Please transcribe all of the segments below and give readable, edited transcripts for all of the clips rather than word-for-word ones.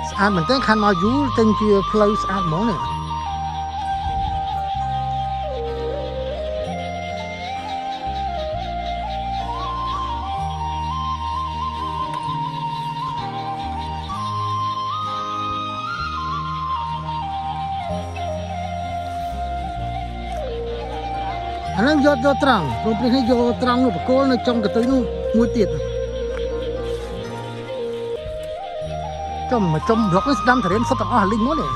ស្អាតមែនតើខានមកយូរទិញជាផ្លូវស្អាតហ្មងនេះអានឹងយកត្រង់ព្រោះព្រឹកនេះយកត្រង់នោះបកគោលនៅចុងកន្ទុយនោះមួយទៀតចំប្លុកនេះស្ដាំតរៀនសុទ្ធទាំងអស់លីងមកនេះ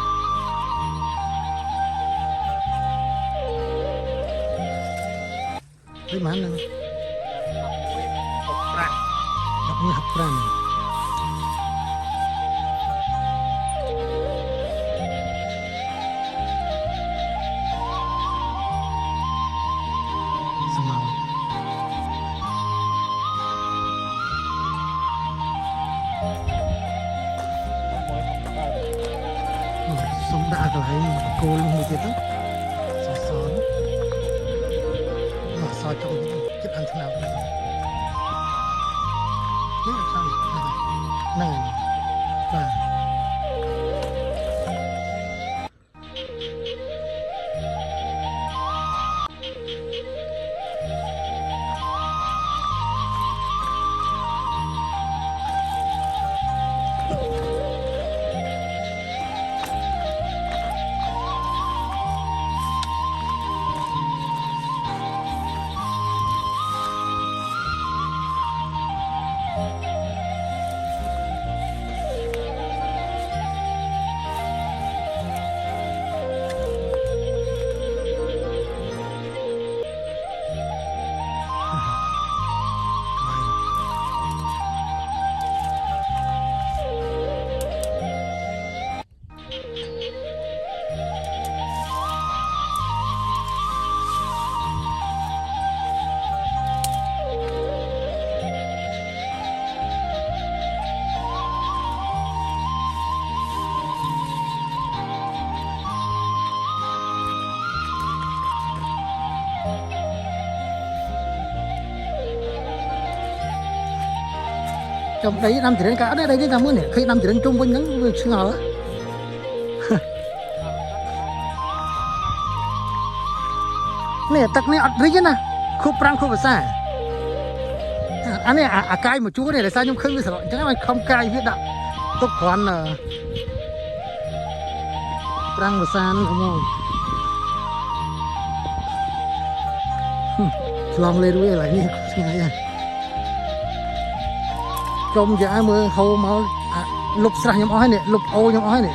នេះម៉ានហ្នឹង65សុំដាក់កន្លែងគោលមួយទៀតទៅសមកសចុងទៀតចិត្តអានថ្នោតនេះហ្នឹងបាទtrong đấy đâm chỉ đến cả đây đây làm này khi đâm chỉ đến trung vinh nắng chưa ngờ này tắc này ọt rít nè khúc prang khúc xa anh này cay một chút này là sao nhưng không biết sao chắc là không cay biết đậm tốt khoan là prang một san đúng không lòng lên đuôi lại như ngày này trong giá mưa hầu máu lục sạch nhóm ói này lục ô nhóm ói này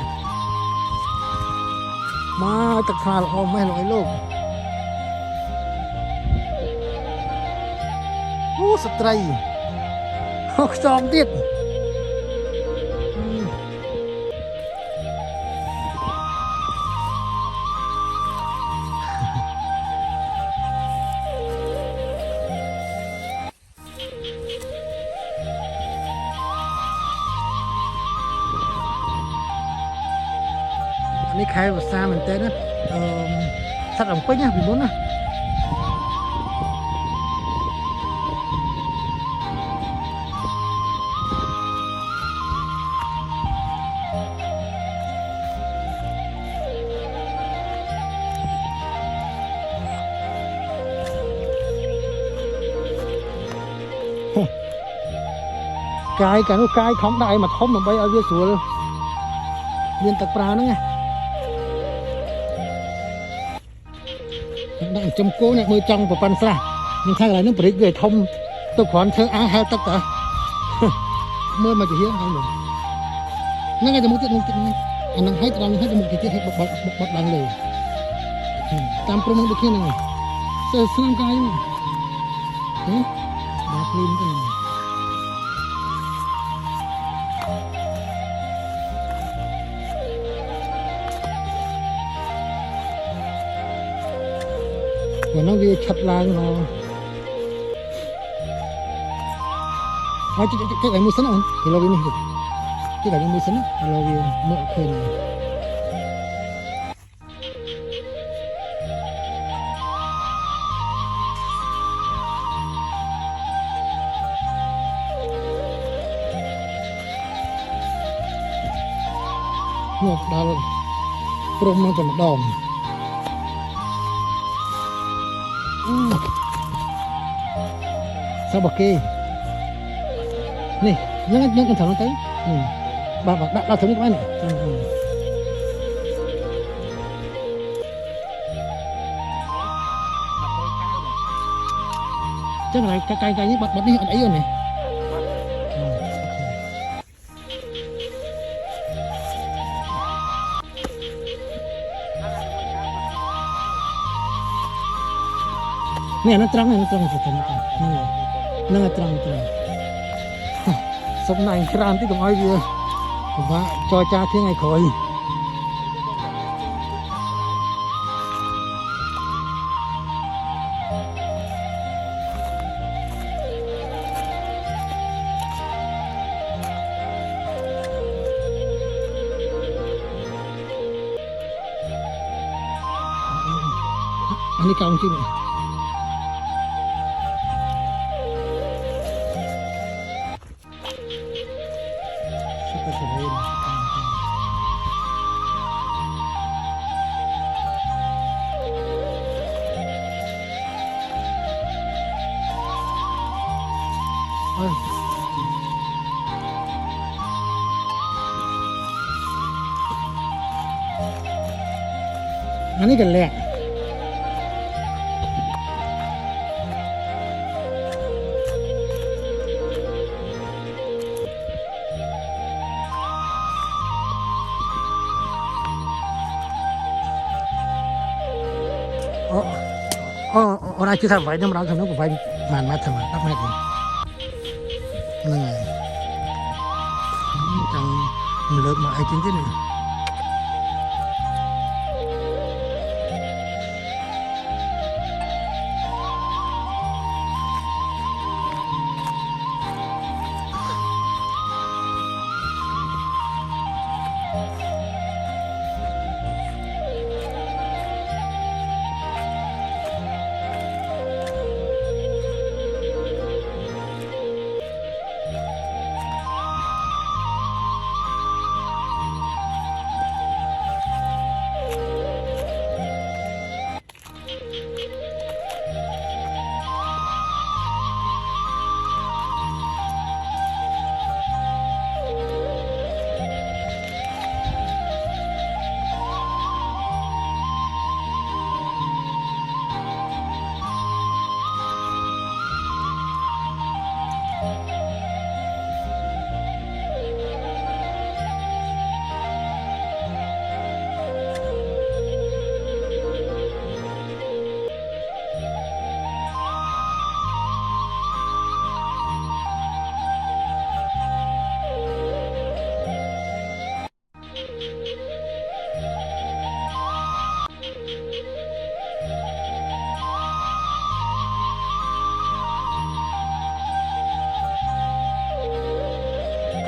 mà tập pha là ôm mấy loại luôn sạch tray không xong tiếtនេះខែវស្សាមែនតើណាសត្វអំពេញណាពីមុនណាកាយកានោះកាយខំដាក់ឲ្យមកធំដើម្បីឲ្យវាស្រួលមានទឹកប្រាហ្នឹងណាដាក់ចំគោអ្នកមើលចង់ប្រព័ន្ធស្រះនឹងខាងកន្លែងហ្នឹងប្រិចវាធំទៅគ្រាន់ធ្វើអាហែលទឹកតើមើលមកជាហៀងហ្នឹងហ្នឹងឯងទៅមុខទៀតមុខទៀតហ្នឹងអាហ្នឹងឲ្យដល់ហ្នឹងទៅមុខទៀតឲ្យបត់ឡើងលើតាមព្រំហ្នឹងដូចគ្នាហ្នឹងទៅស្នាមកាយហ្នឹងបាទព្រីមទៅnóវាឆាប់ឡើងមកហើយចុចឲ្យមួយសិនអូនគេលោកវានេះចុចឲ្យមួយសិនលោកវាមើលឃើញ งบดาลปรุงมันจะมาดอมsao bậc kê nè nhắc con thằng nó tới bà đã thử cái này chắc là cái như bật đi ấy rồi này nè nó trắng phải thành nó là trắng sống này kran tí cũng ai vừa và cho cha thế này khỏi anh đi cao chứ này anh ấy gần lẹ nay chưa thằng vậy nhưng mà đó thằng nó cũng phải màn mát thằng mà đắp mát đi nên là chẳng lớn mà ai chính thế này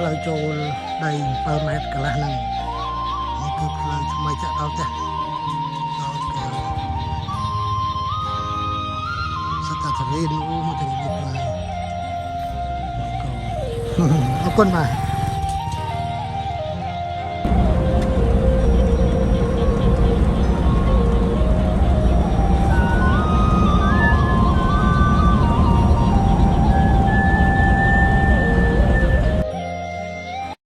lờiចូលដី7 ម៉ែត្រកន្លះហ្នឹងនេះគឺផ្លូវថ្មីចាក់ដល់ផ្ទះដល់កែវសត្វតារីនោះមកទៅនេះផ្លូវអរគុណបាទ